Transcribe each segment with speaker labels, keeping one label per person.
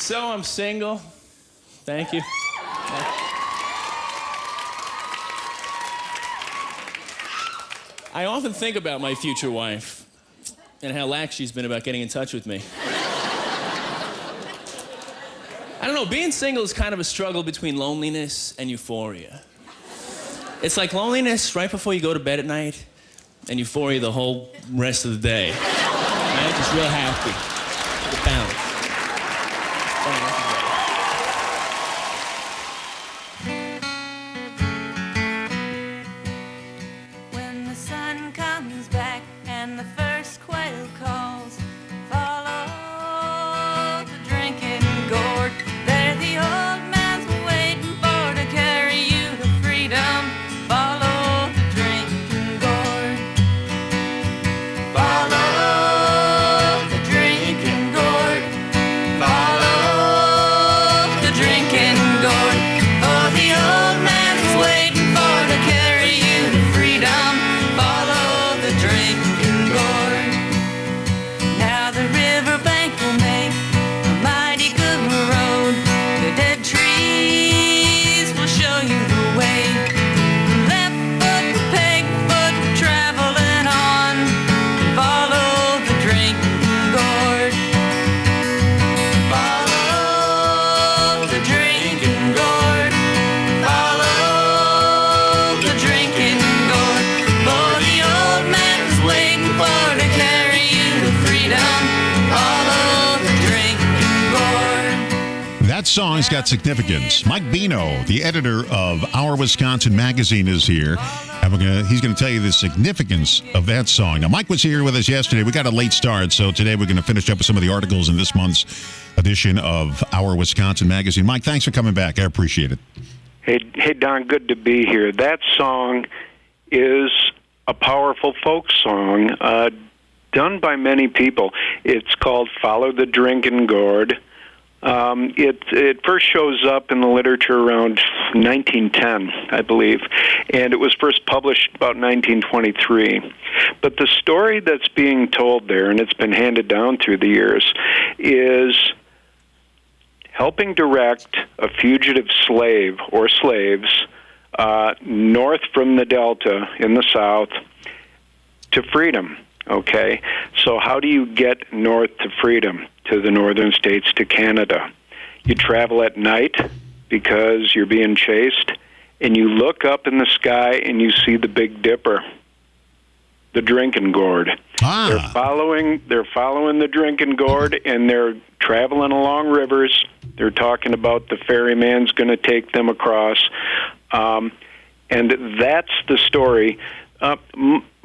Speaker 1: So I'm single. Thank you. I often think about my future wife and how lax she's been about getting in touch with me. I don't know, being single is kind of a struggle between loneliness and euphoria. It's like loneliness right before you go to bed at night, and euphoria the whole rest of the day. Right? Just real happy. The balance.
Speaker 2: When the sun comes back and the first quail calls, follow the drinking gourd. There the old man's waiting for to carry you to freedom. Follow the drinking gourd. Follow the drinking gourd. Follow the drinking gourd. Oh, the old man's waiting for to carry you to freedom. Follow the drinking gourd. Now the riverbank will make a mighty good road. The dead trees will show you the way. Left foot, peg foot, traveling on. Follow the drinking gourd. Follow the drinking gourd. Follow the drinking gourd. For the old man's waiting for to carry you to freedom. Follow the drinking gourd.
Speaker 3: That song's got significance. Mike Beno, the editor of Our Wisconsin Magazine, is here. And he's going to tell you the significance of that song. Now, Mike was here with us yesterday. We got a late start, so today we're going to finish up with some of the articles in this month's edition of Our Wisconsin Magazine. Mike, thanks for coming back. I appreciate it.
Speaker 4: Hey, Don, good to be here. That song is a powerful folk song done by many people. It's called Follow the Drinking Gourd. It first shows up in the literature around 1910, I believe, and it was first published about 1923. But the story that's being told there, and it's been handed down through the years, is helping direct a fugitive slave or slaves north from the Delta in the South to freedom. Okay, so how do you get north to freedom, to the northern states, to Canada? You travel at night because you're being chased, and you look up in the sky and you see the Big Dipper, the drinking gourd. They're following the drinking gourd, and they're traveling along rivers. They're talking about the ferryman's going to take them across, and that's the story.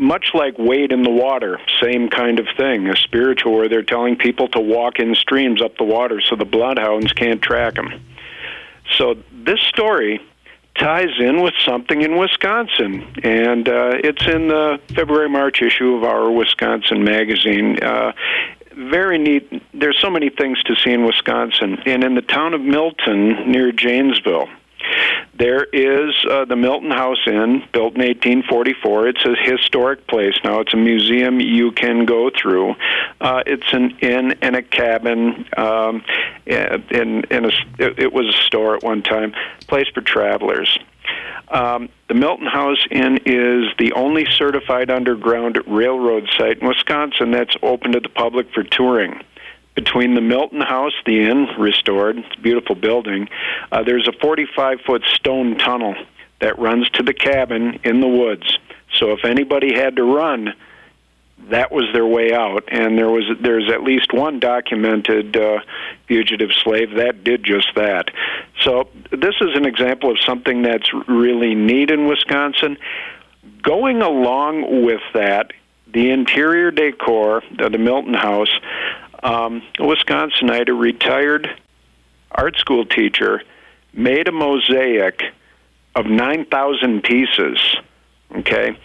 Speaker 4: Much like Wade in the Water, same kind of thing, a spiritual where they're telling people to walk in streams up the water so the bloodhounds can't track them. So this story ties in with something in Wisconsin, and it's in the February-March issue of Our Wisconsin Magazine. Very neat. There's so many things to see in Wisconsin. And in the town of Milton, near Janesville, there is the Milton House Inn, built in 1844. It's a historic place now. It's a museum you can go through. It's an inn and a cabin. It was a store at one time, place for travelers. The Milton House Inn is the only certified underground railroad site in Wisconsin that's open to the public for touring. Between the Milton House, the inn, restored, it's a beautiful building, there's a 45-foot stone tunnel that runs to the cabin in the woods. So if anybody had to run, that was their way out. And there's at least one documented fugitive slave that did just that. So this is an example of something that's really neat in Wisconsin. Going along with that, the interior decor of the Milton House, a Wisconsinite, a retired art school teacher, made a mosaic of 9,000 pieces, okay,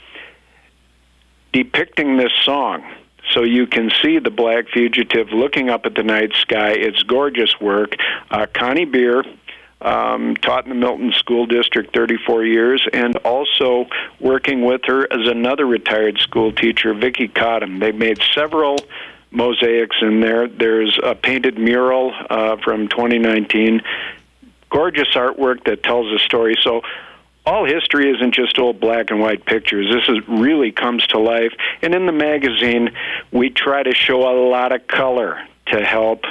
Speaker 4: depicting this song. So you can see the black fugitive looking up at the night sky. It's gorgeous work. Connie Beer taught in the Milton School District 34 years, and also working with her as another retired school teacher, Vicki Cottom. They've made several mosaics in there. There's a painted mural from 2019. Gorgeous artwork that tells a story. So all history isn't just old black and white pictures. This really comes to life. And in the magazine, we try to show a lot of color to help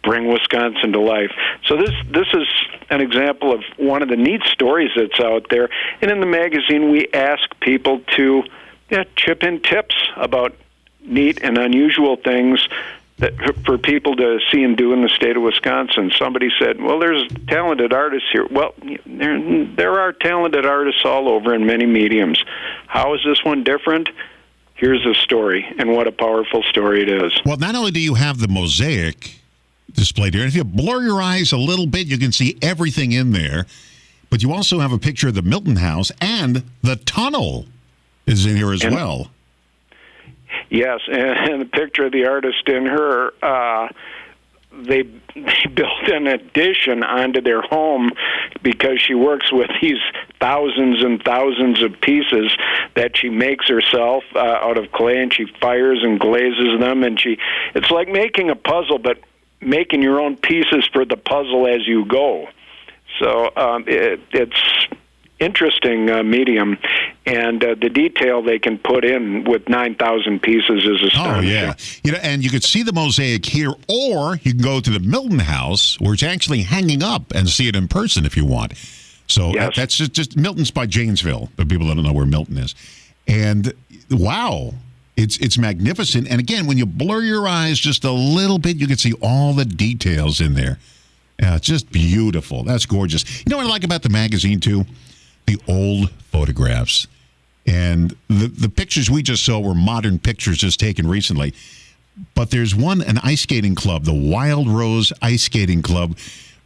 Speaker 4: bring Wisconsin to life. So this is an example of one of the neat stories that's out there. And in the magazine, we ask people to chip in tips about neat and unusual things that for people to see and do in the state of Wisconsin. Somebody said, well, there's talented artists here. Well, there are talented artists all over in many mediums. How is this one different? Here's a story, and what a powerful story it is.
Speaker 3: Well, not only do you have the mosaic displayed here, if you blur your eyes a little bit, you can see everything in there, but you also have a picture of the Milton House, and the tunnel is in here as well.
Speaker 4: Yes, and the picture of the artist in her, they built an addition onto their home because she works with these thousands and thousands of pieces that she makes herself out of clay, and she fires and glazes them, and it's like making a puzzle, but making your own pieces for the puzzle as you go. So it's interesting medium, and the detail they can put in with 9,000 pieces is astonishing.
Speaker 3: Oh, yeah. And you could see the mosaic here, or you can go to the Milton House, where it's actually hanging up, and see it in person if you want. So
Speaker 4: yes.
Speaker 3: That's just Milton's by Janesville, but people don't know where Milton is. And wow, it's magnificent. And again, when you blur your eyes just a little bit, you can see all the details in there. Yeah, it's just beautiful. That's gorgeous. You know what I like about the magazine, too? The old photographs. And the pictures we just saw were modern pictures just taken recently. But there's an ice skating club, the Wild Rose Ice Skating Club.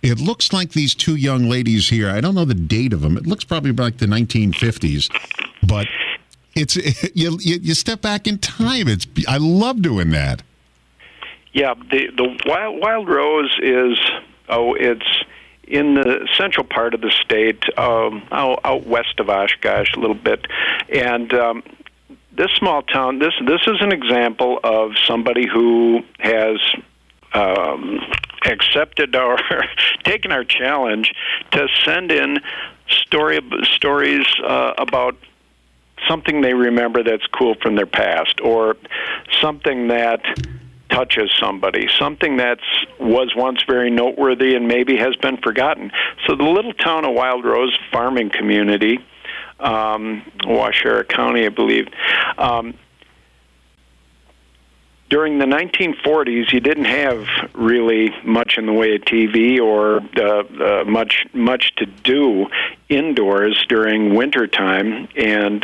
Speaker 3: It looks like these two young ladies here. I don't know the date of them. It looks probably like the 1950s. But you step back in time. I love doing that. Yeah,
Speaker 4: the Wild Rose is, it's in the central part of the state, out west of Oshkosh a little bit. And this small town, this is an example of somebody who has accepted taken our challenge to send in stories about something they remember that's cool from their past, or something that touches somebody, something that was once very noteworthy and maybe has been forgotten. So the little town of Wild Rose farming community, Waushara County, I believe, during the 1940s, you didn't have really much in the way of TV or much to do indoors during wintertime. And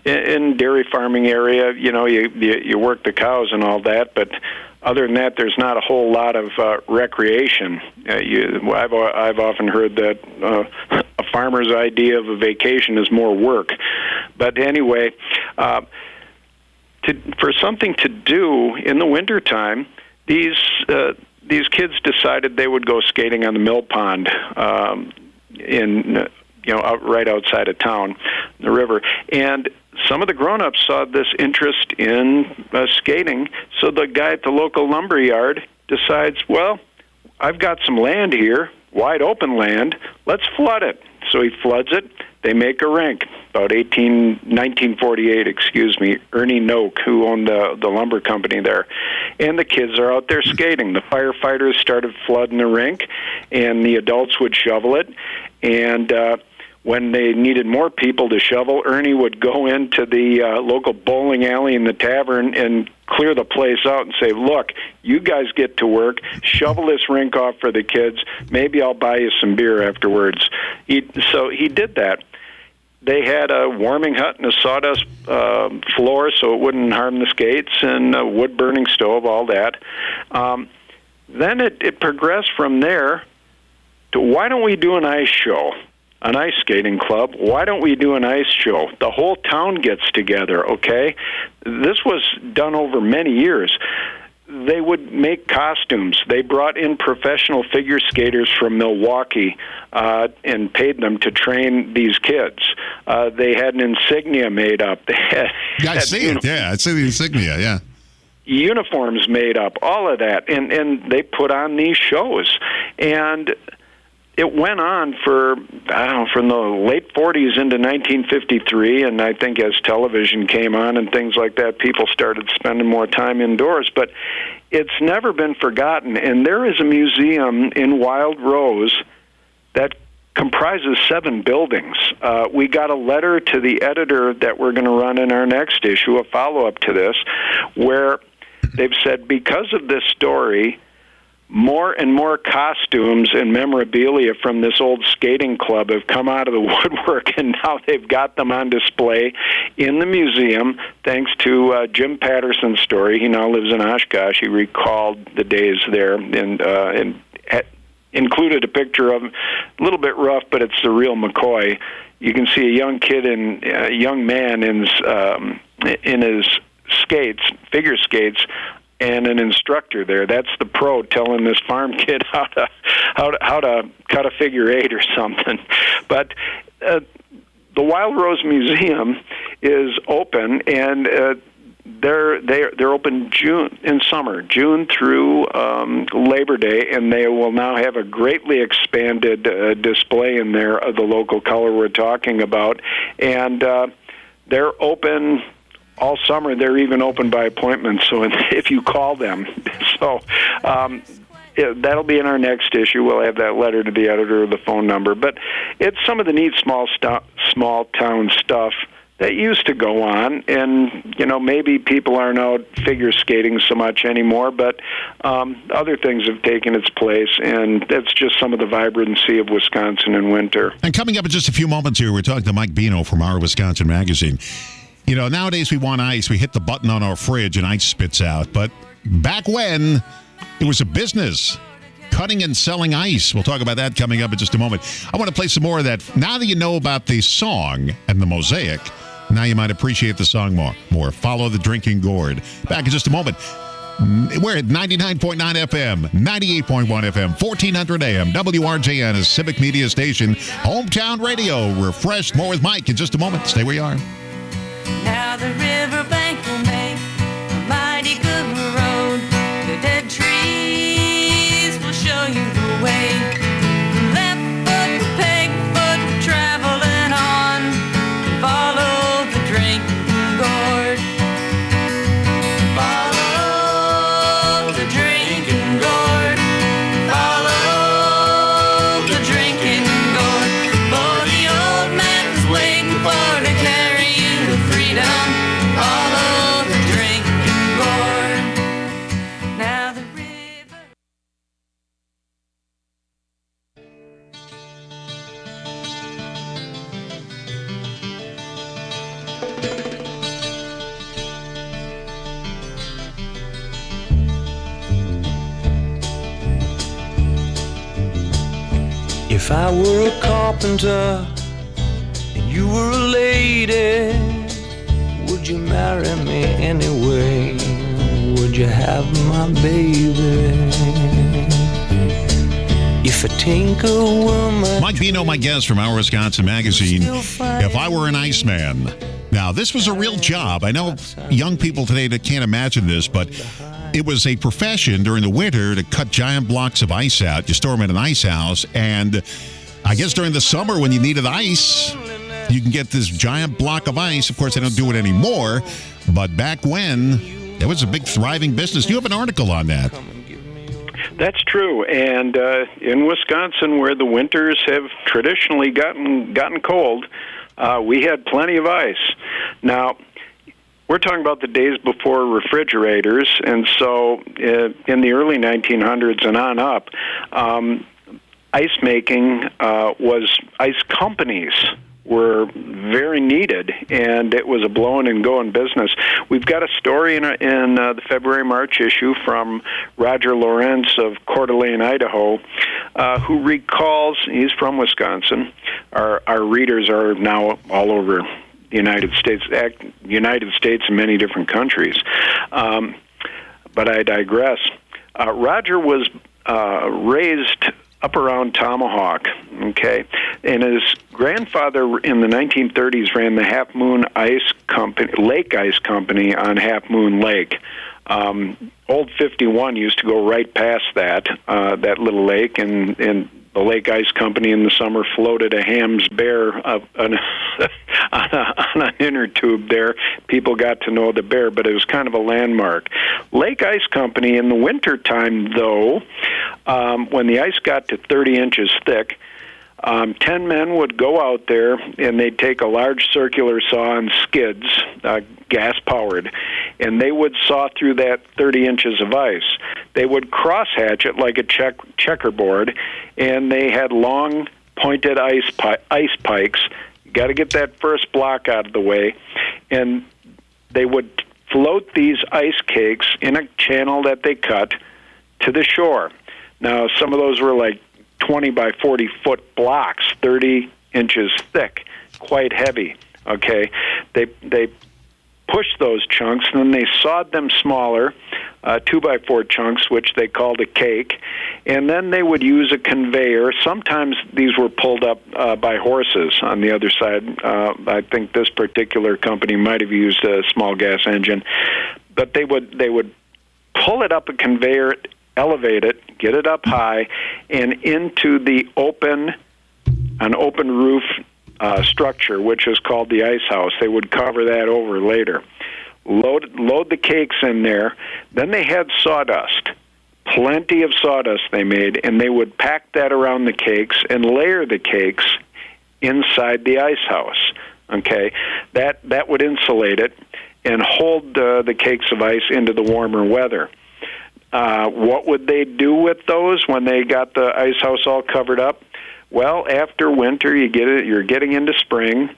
Speaker 4: in dairy farming area, you work the cows and all that, but other than that, there's not a whole lot of recreation. I've often heard that a farmer's idea of a vacation is more work. But anyway, for something to do in the wintertime, these kids decided they would go skating on the mill pond right outside of town, the river. And some of the grown-ups saw this interest in skating, so the guy at the local lumber yard decides, well, I've got some land here, wide open land, let's flood it. So he floods it. They make a rink. About 1948, Ernie Noak, who owned the lumber company there. And the kids are out there skating. The firefighters started flooding the rink, and the adults would shovel it. And when they needed more people to shovel, Ernie would go into the local bowling alley in the tavern and clear the place out and say, look, you guys get to work, shovel this rink off for the kids, maybe I'll buy you some beer afterwards. So he did that. They had a warming hut and a sawdust floor so it wouldn't harm the skates, and a wood-burning stove, all that. Then it progressed from there to, why don't we do an ice show? An ice skating club. Why don't we do an ice show? The whole town gets together, okay? This was done over many years. They would make costumes. They brought in professional figure skaters from Milwaukee and paid them to train these kids. They had an insignia made up.
Speaker 3: I see it. Yeah, I see the insignia, yeah.
Speaker 4: uniforms made up, all of that, and they put on these shows, and it went on for, I don't know, from the late 40s into 1953, and I think as television came on and things like that, people started spending more time indoors, but it's never been forgotten, and there is a museum in Wild Rose that comprises 7 buildings. We got a letter to the editor that we're going to run in our next issue, a follow-up to this, where they've said because of this story, more and more costumes and memorabilia from this old skating club have come out of the woodwork, and now they've got them on display in the museum, thanks to Jim Patterson's story. He now lives in Oshkosh. He recalled the days there and included a picture of him, a little bit rough, but it's the real McCoy. You can see a young kid and a young man in his skates, figure skates, and an instructor there. That's the pro telling this farm kid how to cut a figure 8 or something. But the Wild Rose Museum is open, and they're open June through Labor Day, and they will now have a greatly expanded display in there of the local color we're talking about, and they're open all summer. They're even open by appointment, so if you call them. So that'll be in our next issue. We'll have that letter to the editor, the phone number. But it's some of the neat small town stuff that used to go on, and maybe people aren't out figure skating so much anymore, but other things have taken its place, and that's just some of the vibrancy of Wisconsin in winter.
Speaker 3: And coming up in just a few moments here, we're talking to Mike Beno from Our Wisconsin Magazine. Nowadays we want ice. We hit the button on our fridge and ice spits out. But back when, it was a business, cutting and selling ice. We'll talk about that coming up in just a moment. I want to play some more of that. Now that you know about the song and the mosaic, now you might appreciate the song more. Follow the Drinking Gourd. Back in just a moment. We're at 99.9 FM, 98.1 FM, 1400 AM, WRJN, a civic media station, hometown radio. Refreshed. More with Mike in just a moment. Stay where you are.
Speaker 2: Now the riverbank will make a mighty good road. The dead trees will show you the way. Left foot, peg foot, traveling on. Follow the drinking gourd. Follow the drinking gourd. Follow the drinking gourd. For the old man's waiting for to carry you to freedom. Follow the drinking gourd. Now the river.
Speaker 5: If I were a carpenter and you were a lady, would you marry me anyway? Would you have my baby? If a tinker woman...
Speaker 3: Mike Beno, my guest from Our Wisconsin Magazine. If I were an Iceman. Now, this was a real job. I know young people today that can't imagine this, but it was a profession during the winter to cut giant blocks of ice out. You store them in an ice house, and I guess during the summer when you needed ice, you can get this giant block of ice. Of course, they don't do it anymore, but back when, it was a big thriving business. You have an article on that.
Speaker 4: That's true, and in Wisconsin, where the winters have traditionally gotten cold, we had plenty of ice. Now, we're talking about the days before refrigerators, and so in the early 1900s and on up, ice making ice companies were very needed, and it was a blowing and going business. We've got a story in the February-March issue from Roger Lawrence of Coeur d'Alene, Idaho, who recalls, he's from Wisconsin. Our readers are now all over the United States and many different countries. But I digress. Roger was raised up around Tomahawk, okay? And his grandfather in the 1930s ran the Half Moon Ice Company, Lake Ice Company on Half Moon Lake. Old 51 used to go right past that little lake, and the Lake Ice Company in the summer floated a Ham's bear on an inner tube there. People got to know the bear, but it was kind of a landmark. Lake Ice Company in the wintertime, though, when the ice got to 30 inches thick, 10 men would go out there, and they'd take a large circular saw and skids, gas-powered, and they would saw through that 30 inches of ice. They would crosshatch it like a checkerboard, and they had long, pointed ice pikes. You got to get that first block out of the way, and they would float these ice cakes in a channel that they cut to the shore. Now, some of those were like 20 by 40 foot blocks, 30 inches thick, quite heavy. Okay, they pushed those chunks, and then they sawed them smaller, 2 by 4 chunks, which they called a cake, and then they would use a conveyor. Sometimes these were pulled up by horses on the other side. I think this particular company might have used a small gas engine, but they would pull it up a conveyor, elevate it, get it up high, and into an open roof structure, which is called the ice house. They would cover that over later. Load the cakes in there. Then they had sawdust. Plenty of sawdust they made, and they would pack that around the cakes and layer the cakes inside the ice house. Okay, that would insulate it and hold the cakes of ice into the warmer weather. What would they do with those when they got the ice house all covered up? Well, after winter, you're getting into spring,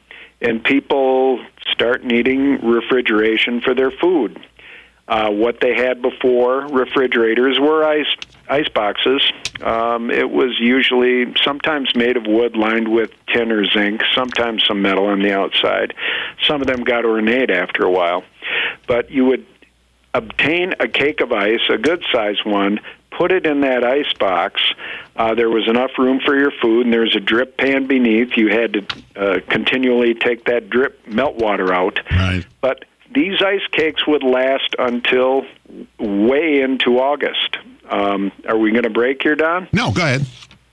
Speaker 4: and people start needing refrigeration for their food. What they had before refrigerators were ice boxes. It was usually sometimes made of wood lined with tin or zinc, sometimes some metal on the outside. Some of them got ornate after a while. But you would obtain a cake of ice, a good-sized one, put it in that ice box. There was enough room for your food, and there's a drip pan beneath. You had to continually take that drip meltwater out.
Speaker 3: Right.
Speaker 4: But these ice cakes would last until way into August. Are we going to break here, Don?
Speaker 3: No, go ahead.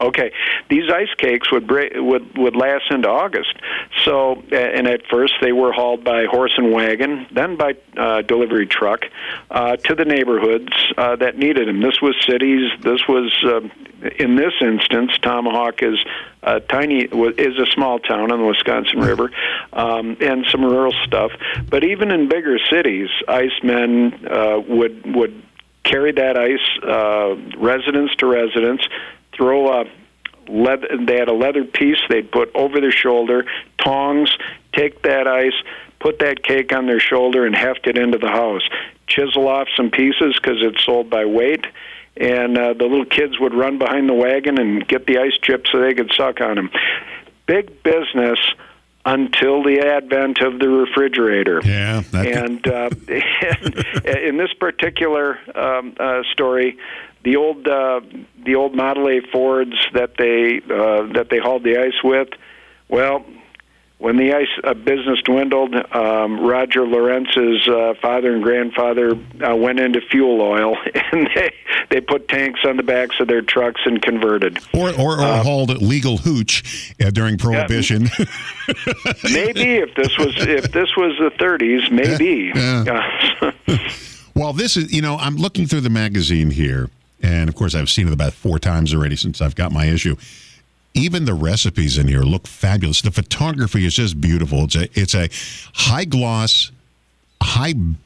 Speaker 4: Okay, these ice cakes would last into August. So, and at first they were hauled by horse and wagon, then by delivery truck to the neighborhoods that needed them. This was cities. This was, in this instance, Tomahawk is a small town on the Wisconsin River, and some rural stuff. But even in bigger cities, ice men would carry that ice residence to residence. They had a leather piece they'd put over their shoulder, tongs, take that ice, put that cake on their shoulder, and heft it into the house. Chisel off some pieces because it's sold by weight, and the little kids would run behind the wagon and get the ice chips so they could suck on them. Big business until the advent of the refrigerator.
Speaker 3: Yeah.
Speaker 4: And in this particular story, the old Model A Fords that they hauled the ice with, well, when the ice business dwindled, Roger Lorenz's father and grandfather went into fuel oil, and they put tanks on the backs of their trucks and converted.
Speaker 3: Or hauled legal hooch during Prohibition.
Speaker 4: Maybe if this was the 30s, maybe.
Speaker 3: Yeah. Well, this is, I'm looking through the magazine here, and of course I've seen it about 4 times already since I've got my issue. Even the recipes in here look fabulous. The photography is just beautiful. It's a high gloss,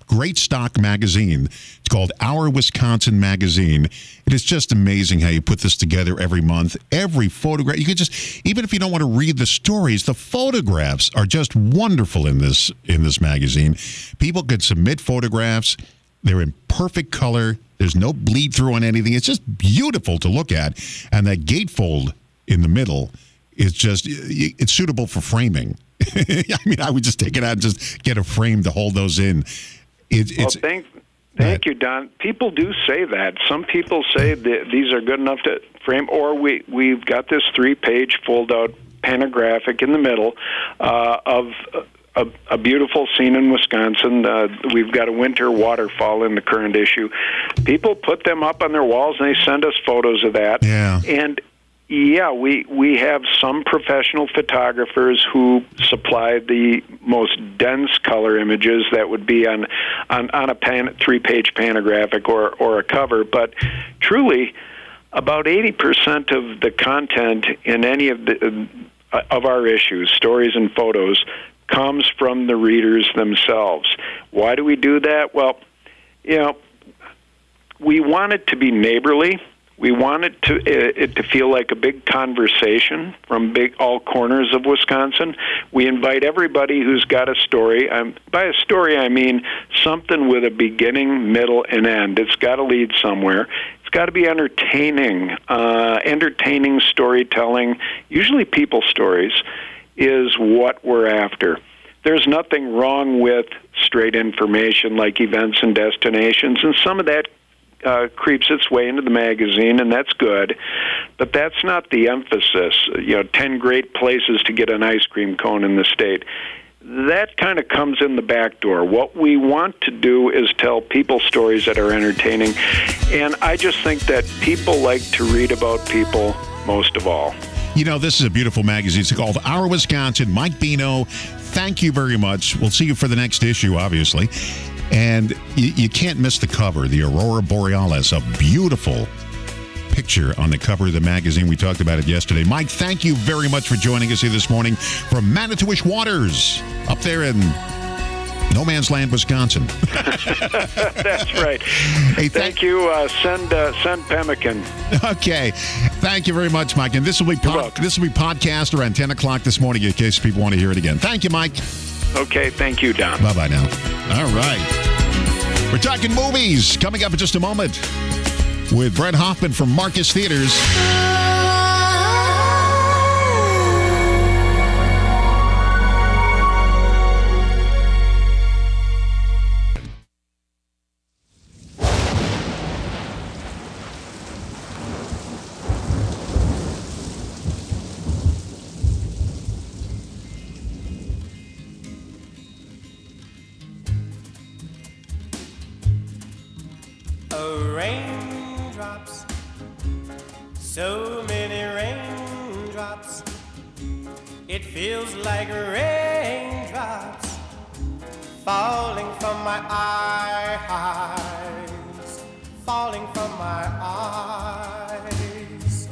Speaker 3: great stock magazine. It's called Our Wisconsin Magazine. It is just amazing how you put this together every month. Every photograph, you can just, even if you don't want to read the stories, the photographs are just wonderful in this magazine. People could submit photographs. They're in perfect color. There's no bleed through on anything. It's just beautiful to look at. And that gatefold in the middle is just, it's suitable for framing. I mean, I would just take it out and just get a frame to hold those in. Thank you, Don. People do say that. Some people say that these are good enough to frame, or we've got this 3-page fold-out panographic in the middle of
Speaker 4: a beautiful scene in Wisconsin. We've got a winter waterfall in the current issue. People put them up on their walls, and they send us photos of that.
Speaker 3: Yeah.
Speaker 4: And yeah, we have some professional photographers who supply the most dense color images that would be on a 3-page panographic or a cover. But truly, about 80% of the content in any of our issues, stories and photos, comes from the readers themselves. Why do we do that? Well, we want it to be neighborly. We want it to feel like a big conversation from all corners of Wisconsin. We invite everybody who's got a story. By a story, I mean something with a beginning, middle, and end. It's got to lead somewhere. It's got to be entertaining. Entertaining storytelling, usually people stories, is what we're after. There's nothing wrong with straight information like events and destinations, and some of that creeps its way into the magazine, and that's good. But that's not the emphasis. 10 great places to get an ice cream cone in the state. That kind of comes in the back door. What we want to do is tell people stories that are entertaining, and I just think that people like to read about people most of all.
Speaker 3: This is a beautiful magazine. It's called Our Wisconsin. Mike Beno, thank you very much. We'll see you for the next issue, obviously. And you can't miss the cover, the Aurora Borealis, a beautiful picture on the cover of the magazine. We talked about it yesterday. Mike, thank you very much for joining us here this morning from Manitowish Waters, up there in no man's land, Wisconsin.
Speaker 4: That's right.
Speaker 3: Hey,
Speaker 4: thank you. Send pemmican.
Speaker 3: Okay. Thank you very much, Mike. And this will be podcast around 10 o'clock this morning in case people want to hear it again. Thank you, Mike.
Speaker 4: Okay, thank you, Don.
Speaker 3: Bye-bye now. All right. We're talking movies coming up in just a moment with Bret Hoffmann from Marcus Theaters.
Speaker 6: Raindrops, so many raindrops, it feels like raindrops falling from my eyes, falling from my eyes.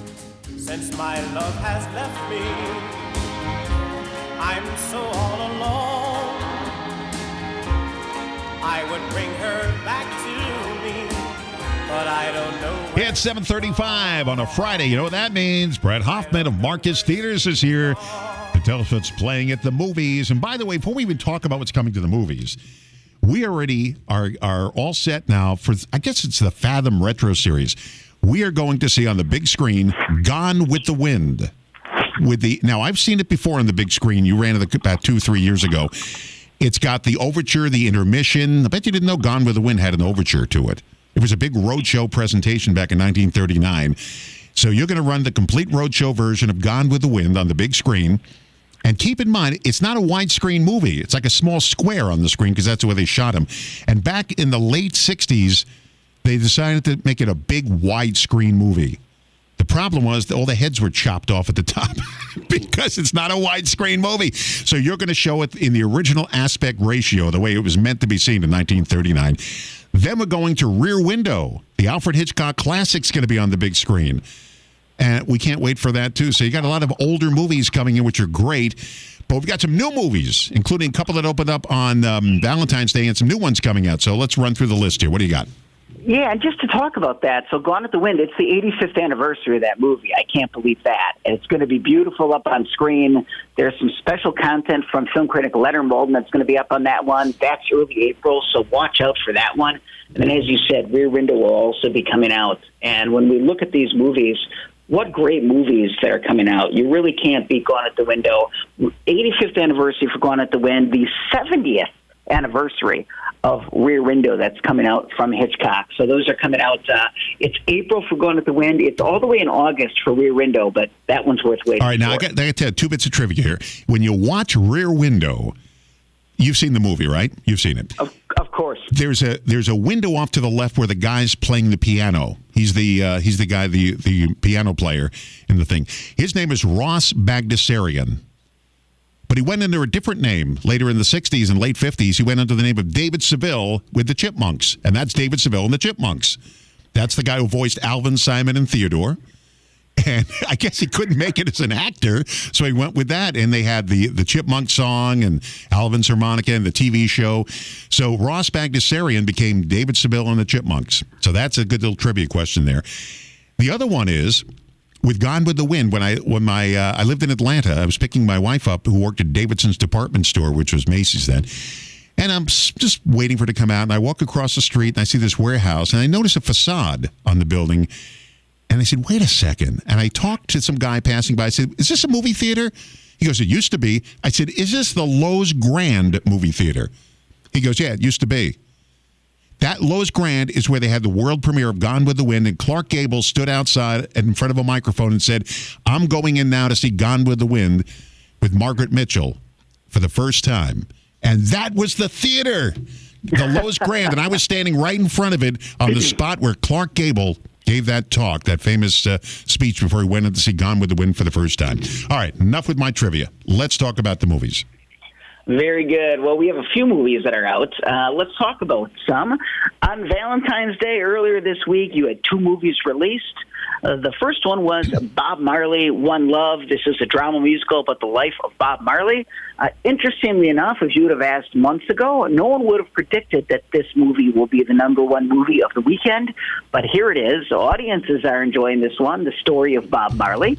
Speaker 6: Since my love has left me, I'm so all alone. I would bring her back to me, but I don't know.
Speaker 3: It's 7:35 on a Friday. You know what that means? Bret Hoffmann of Marcus Theaters is here to tell us what's playing at the movies. And by the way, before we even talk about what's coming to the movies, we already are all set now for, I guess it's the Fathom Retro Series. We are going to see on the big screen Gone with the Wind. Now, I've seen it before on the big screen. You ran it about 2-3 years ago. It's got the overture, the intermission. I bet you didn't know Gone with the Wind had an overture to it. It was a big roadshow presentation back in 1939. So you're going to run the complete roadshow version of Gone with the Wind on the big screen. And keep in mind, it's not a widescreen movie. It's like a small square on the screen because that's the way they shot them. And back in the late 60s, they decided to make it a big widescreen movie. The problem was that all the heads were chopped off at the top because it's not a widescreen movie. So you're going to show it in the original aspect ratio, the way it was meant to be seen in 1939. Then we're going to Rear Window. The Alfred Hitchcock classic's going to be on the big screen. And we can't wait for that, too. So you got a lot of older movies coming in, which are great. But we've got some new movies, including a couple that opened up on Valentine's Day and some new ones coming out. So let's run through the list here. What do you got?
Speaker 7: Yeah, and just to talk about that, so Gone with the Wind, it's the 85th anniversary of that movie. I can't believe that. And it's going to be beautiful up on screen. There's some special content from film critic Leonard Maltin that's going to be up on that one. That's early April, so watch out for that one. And then, as you said, Rear Window will also be coming out. And when we look at these movies, what great movies that are coming out. You really can't beat Gone at the Window. 85th anniversary for Gone at the Wind, the 70th anniversary of Rear Window that's coming out from Hitchcock. So those are coming out. It's April for Gone with the Wind. It's all the way in August for Rear Window, but that one's worth waiting for.
Speaker 3: All right, now I got to have 2 bits of trivia here. When you watch Rear Window, You've seen the movie, right? You've seen it.
Speaker 7: Of course.
Speaker 3: There's a window off to the left where the guy's playing the piano. He's the guy, the piano player in the thing. His name is Ross Bagdasarian. But he went under a different name later in the 60s and late 50s. He went under the name of David Seville with the Chipmunks. And that's David Seville and the Chipmunks. That's the guy who voiced Alvin, Simon, and Theodore. And I guess he couldn't make it as an actor, so he went with that. And they had the Chipmunk song and Alvin's harmonica and the TV show. So Ross Bagdasarian became David Seville and the Chipmunks. So that's a good little trivia question there. The other one is with Gone with the Wind. When I lived in Atlanta, I was picking my wife up, who worked at Davidson's department store, which was Macy's then. And I'm just waiting for it to come out. And I walk across the street and I see this warehouse, and I notice a facade on the building. And I said, wait a second. And I talked to some guy passing by. I said, is this a movie theater? He goes, it used to be. I said, is this the Lowe's Grand movie theater? He goes, yeah, it used to be. That Lowe's Grand is where they had the world premiere of Gone with the Wind, and Clark Gable stood outside in front of a microphone and said, I'm going in now to see Gone with the Wind with Margaret Mitchell for the first time. And that was the theater, the Lowe's Grand. And I was standing right in front of it on the spot where Clark Gable gave that talk, that famous speech before he went in to see Gone with the Wind for the first time. All right, enough with my trivia. Let's talk about the movies.
Speaker 7: Very good. Well, we have a few movies that are out. Let's talk about some. On Valentine's Day earlier this week, you had 2 movies released. The first one was Bob Marley, One Love. This is a drama musical about the life of Bob Marley. Interestingly enough, if you would have asked months ago, no one would have predicted that this movie will be the #1 movie of the weekend. But here it is. Audiences are enjoying this one, the story of Bob Marley.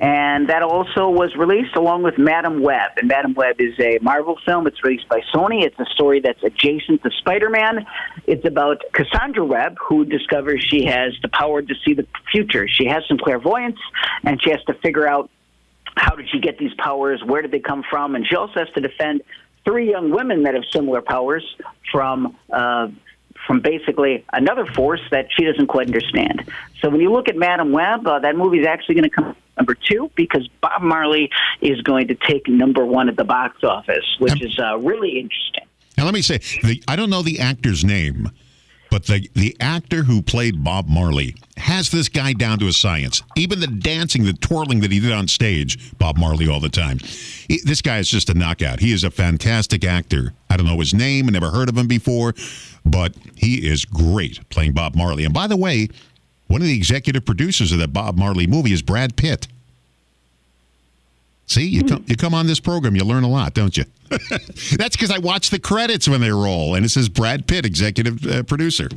Speaker 7: And that also was released along with Madam Web. And Madam Web is a Marvel film. It's released by Sony. It's a story that's adjacent to Spider-Man. It's about Cassandra Webb, who discovers she has the power to see the future. She has some clairvoyance, and she has to figure out how did she get these powers, where did they come from, and she also has to defend 3 young women that have similar powers from basically another force that she doesn't quite understand. So when you look at Madam Web, that movie is actually going to come #2 because Bob Marley is going to take #1 at the box office, which is really interesting.
Speaker 3: Now, let me say, I don't know the actor's name, but the actor who played Bob Marley has this guy down to a science. Even the dancing, the twirling that he did on stage, Bob Marley all the time. This guy is just a knockout. He is a fantastic actor. I don't know his name. I never heard of him before, but he is great playing Bob Marley. And by the way, one of the executive producers of that Bob Marley movie is Brad Pitt. See, you come on this program, you learn a lot, don't you? That's because I watch the credits when they roll, and it says Brad Pitt, executive producer.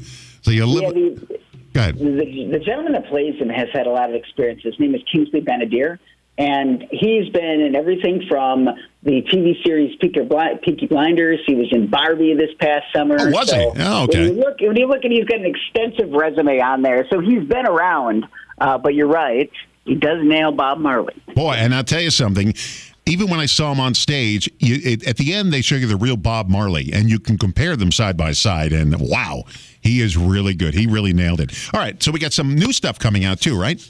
Speaker 3: So you live. Go ahead.
Speaker 7: The gentleman that plays him has had a lot of experience. His name is Kingsley Ben-Adir, and he's been in everything from the TV series Peaky Blinders. He was in Barbie this past summer.
Speaker 3: Oh, was he? Oh, okay.
Speaker 7: When you look, and he's got an extensive resume on there. So he's been around, but you're right. He does nail Bob Marley.
Speaker 3: Boy, and I'll tell you something. Even when I saw him on stage, at the end, they show you the real Bob Marley, and you can compare them side by side, and wow, he is really good. He really nailed it. All right, so we got some new stuff coming out, too, right?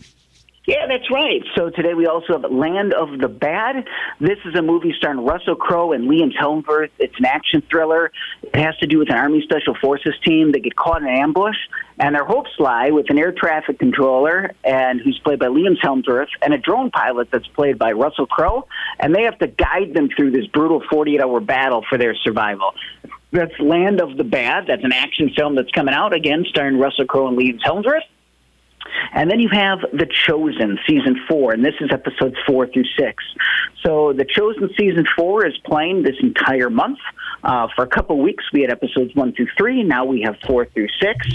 Speaker 7: Yeah, that's right. So today we also have Land of the Bad. This is a movie starring Russell Crowe and Liam Hemsworth. It's an action thriller. It has to do with an Army Special Forces team that get caught in an ambush, and their hopes lie with an air traffic controller, and who's played by Liam Hemsworth, and a drone pilot that's played by Russell Crowe, and they have to guide them through this brutal 48-hour battle for their survival. That's Land of the Bad. That's an action film that's coming out, again, starring Russell Crowe and Liam Hemsworth. And then you have The Chosen, Season 4, and this is episodes 4 through 6. So The Chosen Season 4 is playing this entire month. For a couple weeks, we had episodes 1 through 3. Now we have 4 through 6.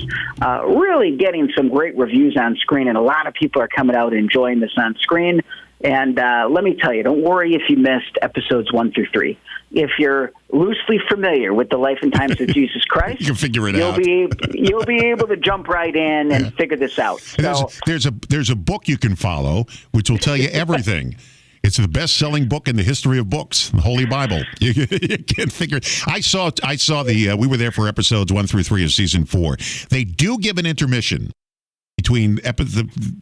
Speaker 7: Really getting some great reviews on screen, and a lot of people are coming out and enjoying this on screen. And let me tell you, don't worry if you missed episodes 1 through 3. If you're loosely familiar with the life and times of Jesus Christ,
Speaker 3: you can figure it out.
Speaker 7: You'll be able to jump right in and figure this out. So,
Speaker 3: there's a book you can follow which will tell you everything. It's the best-selling book in the history of books, the Holy Bible. You can't figure it. I saw the. We were there for episodes 1 through 3 of season 4. They do give an intermission. between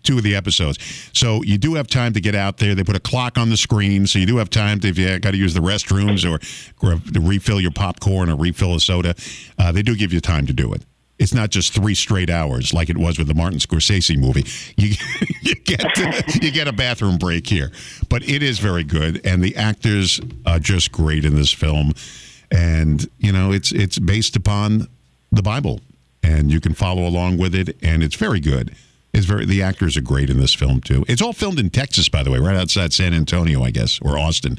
Speaker 3: two of the episodes. So you do have time to get out there. They put a clock on the screen, so you do have time to, if you got to use the restrooms or to refill your popcorn or refill a soda, they do give you time to do it. It's not just 3 straight hours like it was with the Martin Scorsese movie. You get a bathroom break here. But it is very good, and the actors are just great in this film. And, you know, it's based upon the Bible, and you can follow along with it, and it's very good. The actors are great in this film, too. It's all filmed in Texas, by the way, right outside San Antonio, I guess, or Austin.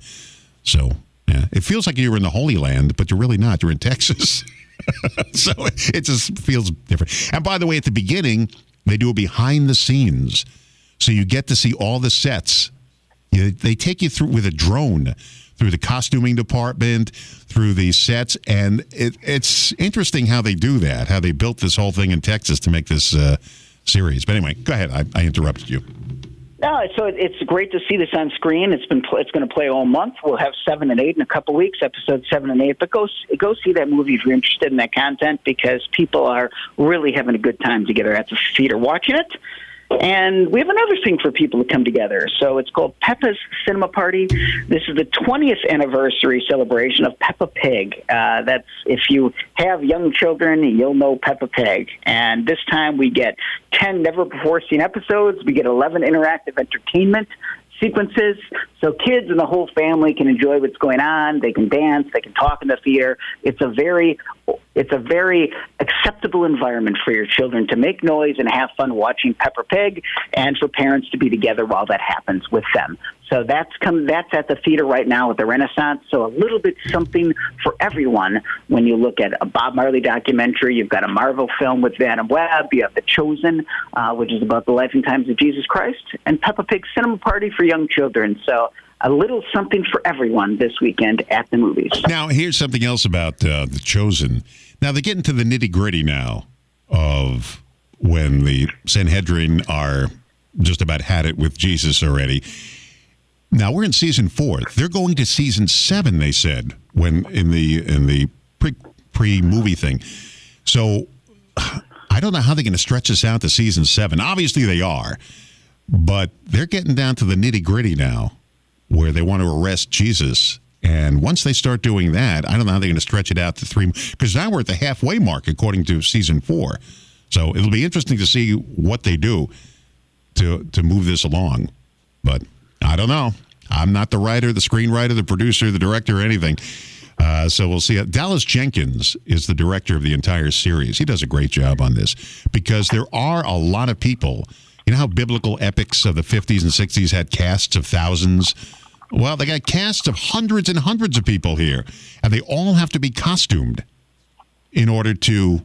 Speaker 3: So, yeah, it feels like you're in the Holy Land, but you're really not. You're in Texas. So it just feels different. And by the way, at the beginning, they do a behind the scenes. So you get to see all the sets. They take you through with a drone, through the costuming department, through the sets. And it's interesting how they do that, how they built this whole thing in Texas to make this series. But anyway, go ahead. I interrupted you.
Speaker 7: No, so it's great to see this on screen. It's going to play all month. We'll have 7 and 8 in a couple of weeks, episodes 7 and 8. But go see that movie if you're interested in that content, because people are really having a good time together at the theater watching it. And we have another thing for people to come together. So it's called Peppa's Cinema Party. This is the 20th anniversary celebration of Peppa Pig. That's, if you have young children, you'll know Peppa Pig. And this time we get 10 never-before-seen episodes. We get 11 interactive entertainment sequences, so kids and the whole family can enjoy what's going on. They can dance, they can talk in the theater. It's a very acceptable environment for your children to make noise and have fun watching Peppa Pig, and for parents to be together while that happens with them. So that's at the theater right now at the Renaissance. So a little bit something for everyone. When you look at a Bob Marley documentary, you've got a Marvel film with Van Webb, you have The Chosen, which is about the life and times of Jesus Christ, and Peppa Pig Cinema Party for young children. So a little something for everyone this weekend at the movies.
Speaker 3: Now, here's something else about The Chosen. Now, they get into the nitty-gritty now of when the Sanhedrin are just about had it with Jesus already. Now, we're in season 4. They're going to season 7, they said, when in the pre-movie thing. So I don't know how they're going to stretch this out to season 7. Obviously, they are. But they're getting down to the nitty-gritty now, where they want to arrest Jesus. And once they start doing that, I don't know how they're going to stretch it out to 3, because now we're at the halfway mark, according to season 4. So it'll be interesting to see what they do to move this along. But I don't know. I'm not the writer, the screenwriter, the producer, the director, or anything. So we'll see. Dallas Jenkins is the director of the entire series. He does a great job on this, because there are a lot of people. You know how biblical epics of the 50s and 60s had casts of thousands? Well, they got casts of hundreds and hundreds of people here, and they all have to be costumed in order to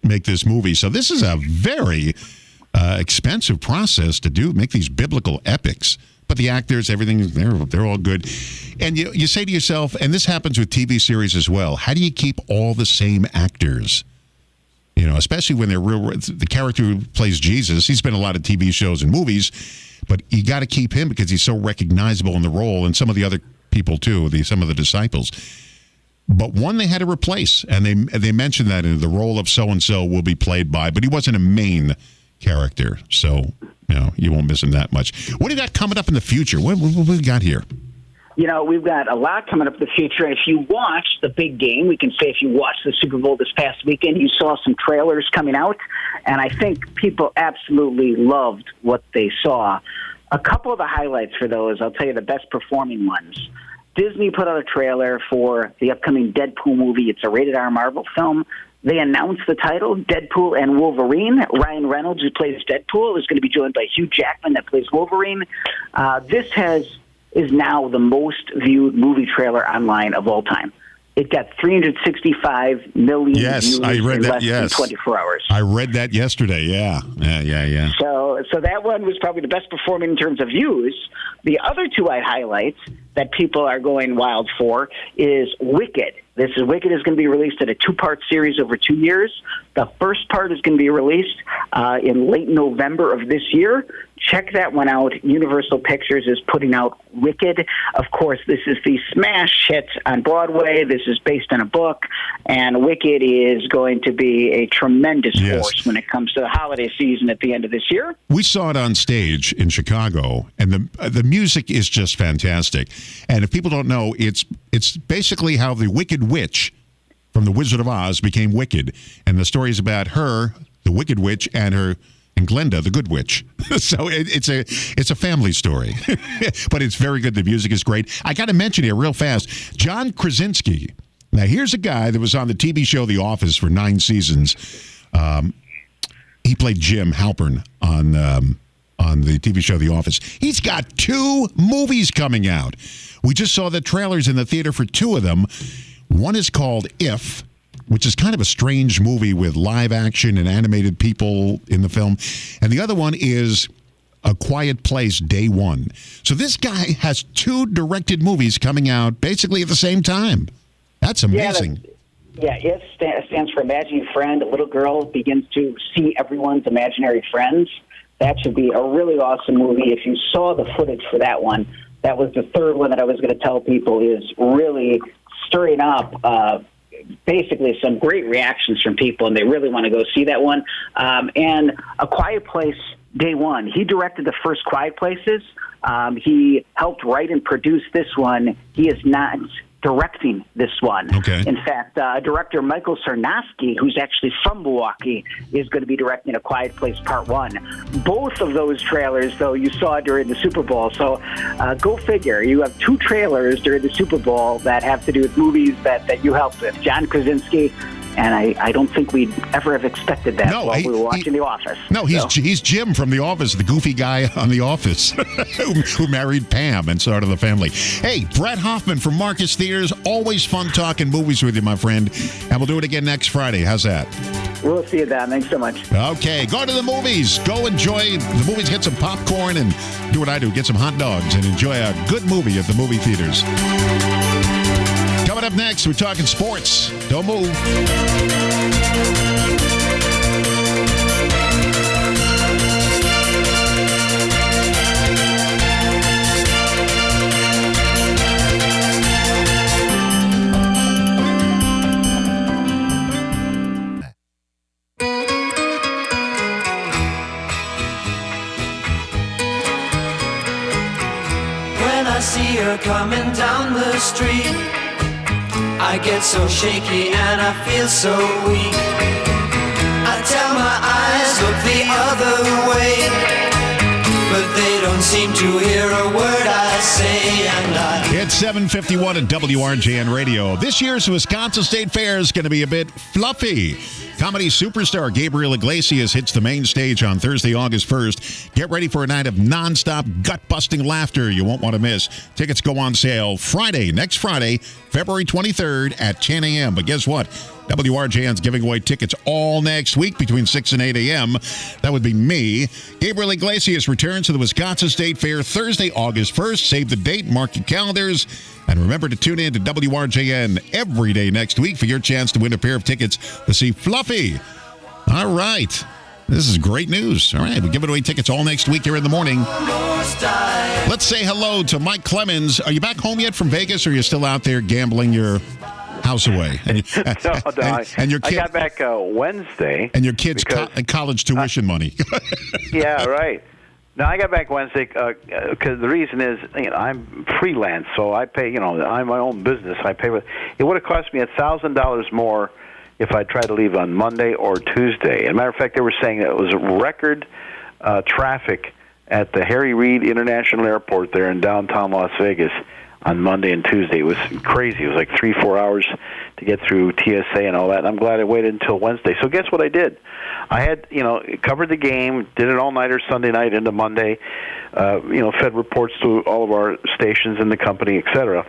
Speaker 3: make this movie. So this is a very expensive process to make these biblical epics. But the actors, everything, they're all good. And you say to yourself, and this happens with TV series as well, how do you keep all the same actors? You know, especially when they're the character who plays Jesus, he's been in a lot of TV shows and movies, but you got to keep him because he's so recognizable in the role, and some of the other people too, some of the disciples. But one they had to replace, and they mentioned that in the role of so-and-so will be played by, but he wasn't a main character, so you won't miss him that much. What do you got coming up in the future? What we got here?
Speaker 7: You know, we've got a lot coming up in the future. And if you watched the big game, we can say if you watched the Super Bowl this past weekend, you saw some trailers coming out. And I think people absolutely loved what they saw. A couple of the highlights for those, I'll tell you the best performing ones. Disney put out a trailer for the upcoming Deadpool movie. It's a rated-R Marvel film. They announced the title, Deadpool and Wolverine. Ryan Reynolds, who plays Deadpool, is going to be joined by Hugh Jackman, that plays Wolverine. This is now the most viewed movie trailer online of all time. It got 365 million views
Speaker 3: I read
Speaker 7: in
Speaker 3: that,
Speaker 7: less than 24 hours.
Speaker 3: I read that yesterday, yeah.
Speaker 7: So that one was probably the best performing in terms of views. The other two I highlight that people are going wild for is Wicked. Wicked is going to be released in a 2-part series over 2 years. The first part is going to be released in late November of this year. Check that one out. Universal Pictures is putting out Wicked. Of course, this is the smash hit on Broadway. This is based on a book, and Wicked is going to be a tremendous force when it comes to the holiday season at the end of this year.
Speaker 3: We saw it on stage in Chicago, and the music is just fantastic. And if people don't know, it's basically how the Wicked Witch from The Wizard of Oz became Wicked, and the story is about her, the Wicked Witch, and Glenda, the Good Witch. So it's a family story, but it's very good. The music is great. I got to mention here real fast, John Krasinski. Now here's a guy that was on the TV show The Office for 9 seasons. He played Jim Halpern on the TV show The Office. He's got 2 movies coming out. We just saw the trailers in the theater for 2 of them. One is called If, which is kind of a strange movie with live action and animated people in the film. And the other one is A Quiet Place, Day One. So this guy has 2 directed movies coming out basically at the same time. That's amazing.
Speaker 7: If stands for Imagining Friend. A little girl begins to see everyone's imaginary friends. That should be a really awesome movie. If you saw the footage for that one, that was the third one that I was going to tell people is really stirring up basically some great reactions from people, and they really want to go see that one. And A Quiet Place, Day One. He directed the first Quiet Places. He helped write and produce this one. He is not directing this one.
Speaker 3: Okay.
Speaker 7: In fact, director Michael Sarnowski, who's actually from Milwaukee, is going to be directing A Quiet Place Part 1. Both of those trailers, though, you saw during the Super Bowl. So go figure. You have 2 trailers during the Super Bowl that have to do with movies that you helped with. John Krasinski, and I don't think we'd ever have expected that while we were watching The Office.
Speaker 3: No, he's Jim from The Office, the goofy guy on The Office who married Pam and started the family. Hey, Bret Hoffmann from Marcus Theaters. Always fun talking movies with you, my friend. And we'll do it again next Friday. How's that?
Speaker 7: We'll see you then. Thanks so much.
Speaker 3: Okay, go to the movies. Go enjoy the movies. Get some popcorn and do what I do. Get some hot dogs and enjoy a good movie at the movie theaters. Coming up next, we're talking sports. Don't move.
Speaker 2: When I see her coming down the street, I get so shaky and I feel so weak. I tell my eyes, look the other way, but they don't seem to hear a word I say, and
Speaker 3: It's 7:51 at WRJN Radio. This year's Wisconsin State Fair is going to be a bit fluffy. Comedy superstar Gabriel Iglesias hits the main stage on Thursday, August 1st. Get ready for a night of nonstop, gut-busting laughter you won't want to miss. Tickets go on sale next Friday, February 23rd at 10 a.m. But guess what? WRJN's giving away tickets all next week between 6 and 8 a.m. That would be me. Gabriel Iglesias returns to the Wisconsin State Fair Thursday, August 1st. Save the date, mark your calendars. And remember to tune in to WRJN every day next week for your chance to win a pair of tickets to see Fluffy. All right. This is great news. All right. We're giving away tickets all next week here in the morning. Let's say hello to Mike Clemens. Are you back home yet from Vegas, or are you still out there gambling your house away? And your kid,
Speaker 8: I got back Wednesday.
Speaker 3: And your kids' college tuition money.
Speaker 8: Yeah, right. No, I got back Wednesday because the reason is, I'm freelance, so I pay. I'm my own business. I pay with. It would have cost me $1,000 more if I tried to leave on Monday or Tuesday. As a matter of fact, they were saying that it was record traffic at the Harry Reid International Airport there in downtown Las Vegas on Monday and Tuesday. It was crazy. It was like 3-4 hours to get through TSA and all that. And I'm glad I waited until Wednesday. So guess what I did? I had, covered the game, did it all-nighter Sunday night into Monday, fed reports to all of our stations in the company, etc.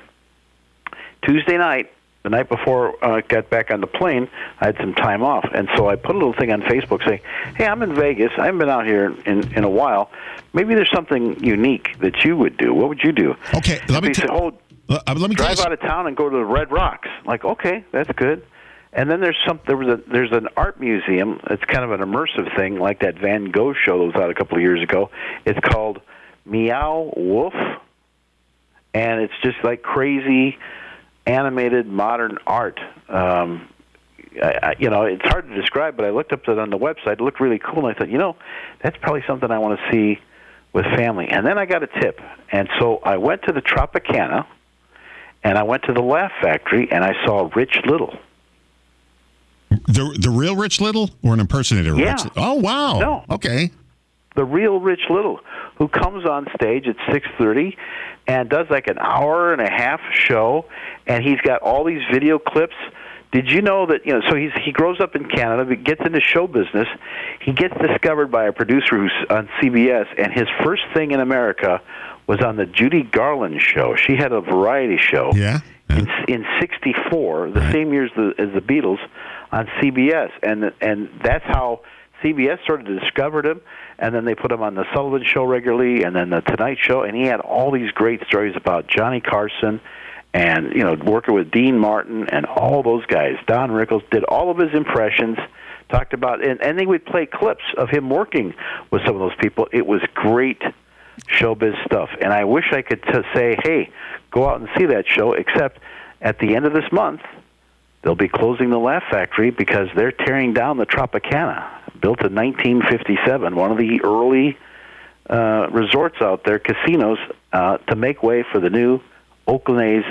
Speaker 8: Tuesday night, the night before I got back on the plane, I had some time off. And so I put a little thing on Facebook saying, hey, I'm in Vegas. I haven't been out here in a while. Maybe there's something unique that you would do. What would you do?
Speaker 3: Okay, let me Let me tell
Speaker 8: drive
Speaker 3: you
Speaker 8: out of town and go to the Red Rocks. Like, okay, that's good. And then there's an art museum. It's kind of an immersive thing, like that Van Gogh show that was out a couple of years ago. It's called Meow Wolf, and it's just like crazy animated modern art. It's hard to describe, but I looked up it on the website. It looked really cool, and I thought, that's probably something I want to see with family. And then I got a tip, and so I went to the Tropicana, and I went to the Laugh Factory, and I saw Rich Little.
Speaker 3: the real Rich Little or an impersonator of
Speaker 8: Yeah.
Speaker 3: Rich Little? Oh, wow.
Speaker 8: No.
Speaker 3: Okay.
Speaker 8: The real Rich Little, who comes on stage at 6:30 and does like an hour and a half show, and he's got all these video clips. Did you know that, so he grows up in Canada, but gets into show business. He gets discovered by a producer who's on CBS, and his first thing in America was on the Judy Garland show. She had a variety show in '64, the same year as the Beatles, on CBS, and that's how CBS sort of discovered him, and then they put him on the Sullivan Show regularly, and then the Tonight Show, and he had all these great stories about Johnny Carson, and working with Dean Martin and all those guys. Don Rickles did all of his impressions, talked about, and they would play clips of him working with some of those people. It was great showbiz stuff, and I wish I could say, hey, go out and see that show, except at the end of this month, they'll be closing the Laugh Factory because they're tearing down the Tropicana, built in 1957, one of the early resorts out there, casinos, to make way for the new Oakland A's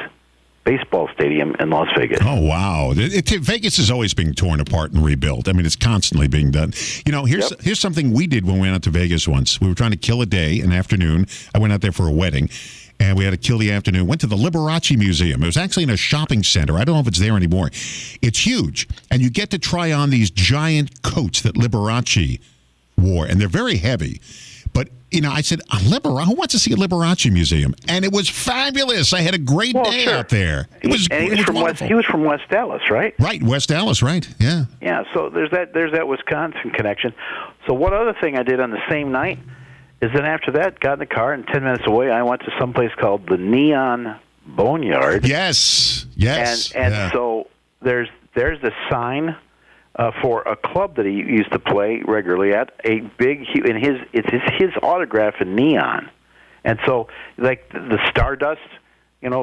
Speaker 8: baseball stadium in Las Vegas.
Speaker 3: Oh, wow. Vegas is always being torn apart and rebuilt. I mean, it's constantly being done. Here's something we did when we went out to Vegas once. We were trying to kill a day, an afternoon. I went out there for a wedding, and we had to kill the afternoon. Went to the Liberace Museum. It was actually in a shopping center. I don't know if it's there anymore. It's huge, and you get to try on these giant coats that Liberace wore, and they're very heavy. But, I said, who wants to see a Liberace museum? And it was fabulous. I had a great day out there. He was
Speaker 8: from West Dallas, right?
Speaker 3: Right, West Dallas, right, yeah.
Speaker 8: Yeah, so there's that Wisconsin connection. So one other thing I did on the same night is then after that, got in the car, and 10 minutes away, I went to someplace called the Neon Boneyard.
Speaker 3: Yes.
Speaker 8: And so there's the sign for a club that he used to play regularly at. It's his autograph in neon, and so like the Stardust,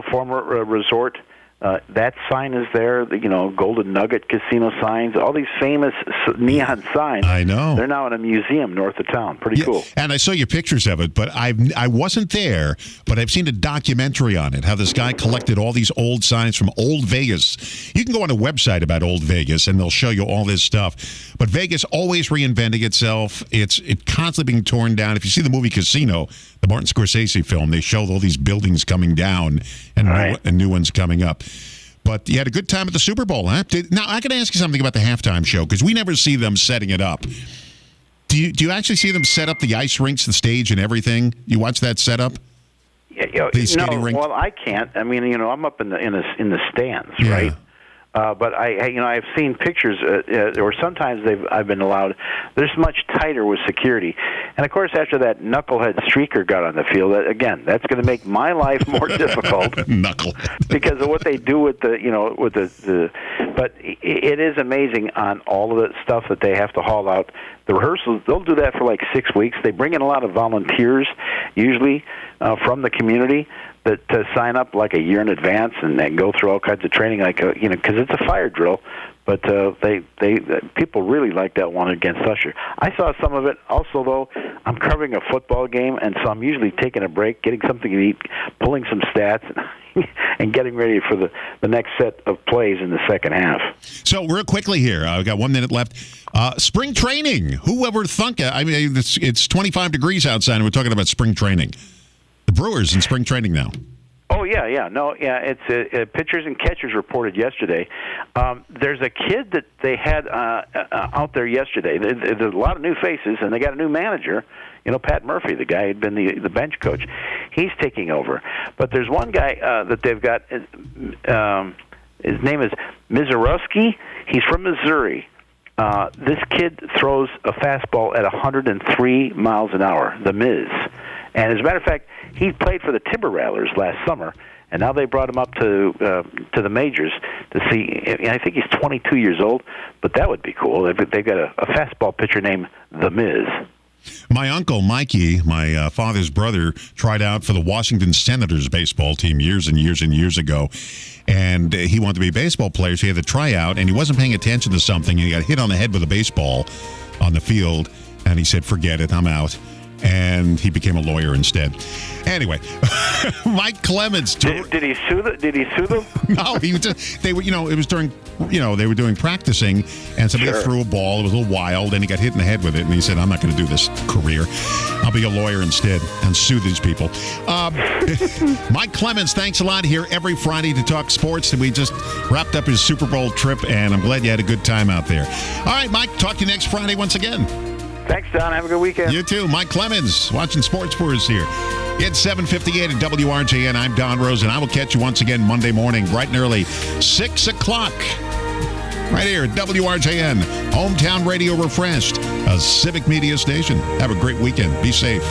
Speaker 8: former resort. That sign is there. Golden Nugget Casino signs, all these famous neon signs.
Speaker 3: I know.
Speaker 8: They're now in a museum north of town. Pretty cool.
Speaker 3: And I saw your pictures of it, but I wasn't there, but I've seen a documentary on it, how this guy collected all these old signs from old Vegas. You can go on a website about old Vegas, and they'll show you all this stuff. But Vegas always reinventing itself. It's constantly being torn down. If you see the movie Casino, the Martin Scorsese film, they show all these buildings coming down and new ones coming up. But you had a good time at the Super Bowl, huh? Now, I got to ask you something about the halftime show, because we never see them setting it up. Do you actually see them set up the ice rinks, the stage, and everything? You watch that setup?
Speaker 8: Yeah,
Speaker 3: skating rink?
Speaker 8: Well, I can't. I mean, I'm up in the stands, right? But I've seen pictures, or sometimes I've been allowed. There's much tighter with security, and of course, after that knucklehead streaker got on the field, that's going to make my life more difficult.
Speaker 3: Knuckle,
Speaker 8: because of what they do with the. But it is amazing on all of the stuff that they have to haul out. The rehearsals, they'll do that for like 6 weeks. They bring in a lot of volunteers, usually from the community, that to sign up like a year in advance and go through all kinds of training, like because it's a fire drill. But people really like that one against Usher. I saw some of it. Also, though, I'm covering a football game, and so I'm usually taking a break, getting something to eat, pulling some stats, and getting ready for the next set of plays in the second half.
Speaker 3: So real quickly here, I've got 1 minute left. Spring training. Who ever thunk it? I mean, it's 25 degrees outside, and we're talking about spring training. The Brewers in spring training now.
Speaker 8: Oh, yeah. No, yeah, it's pitchers and catchers reported yesterday. There's a kid that they had out there yesterday. There's a lot of new faces, and they got a new manager. Pat Murphy, the guy who'd been the bench coach. He's taking over. But there's one guy that they've got. His name is Mizorowski. He's from Missouri. This kid throws a fastball at 103 miles an hour, the Miz. And as a matter of fact, he played for the Timber Rattlers last summer, and now they brought him up to the majors to see. I think he's 22 years old, but that would be cool. They've got a fastball pitcher named The Miz.
Speaker 3: My uncle Mikey, my father's brother, tried out for the Washington Senators baseball team years and years and years ago. And he wanted to be a baseball player, so he had to try out, and he wasn't paying attention to something, and he got hit on the head with a baseball on the field, and he said, forget it, I'm out. And he became a lawyer instead. Anyway, Mike Clemens.
Speaker 8: Did he sue them?
Speaker 3: No, he was just, they were, it was during, they were doing practicing, and somebody threw a ball. It was a little wild, and he got hit in the head with it, and he said, I'm not going to do this career. I'll be a lawyer instead and sue these people. Mike Clemens, thanks a lot, here every Friday to talk sports, and we just wrapped up his Super Bowl trip, and I'm glad you had a good time out there. All right, Mike, talk to you next Friday once again.
Speaker 8: Thanks, Don. Have a good weekend.
Speaker 3: You too. Mike Clemens, watching Sports for us here. It's 7:58 at WRJN. I'm Don Rosen. I will catch you once again Monday morning, bright and early, 6 o'clock. Right here at WRJN, Hometown Radio Refreshed, a civic media station. Have a great weekend. Be safe.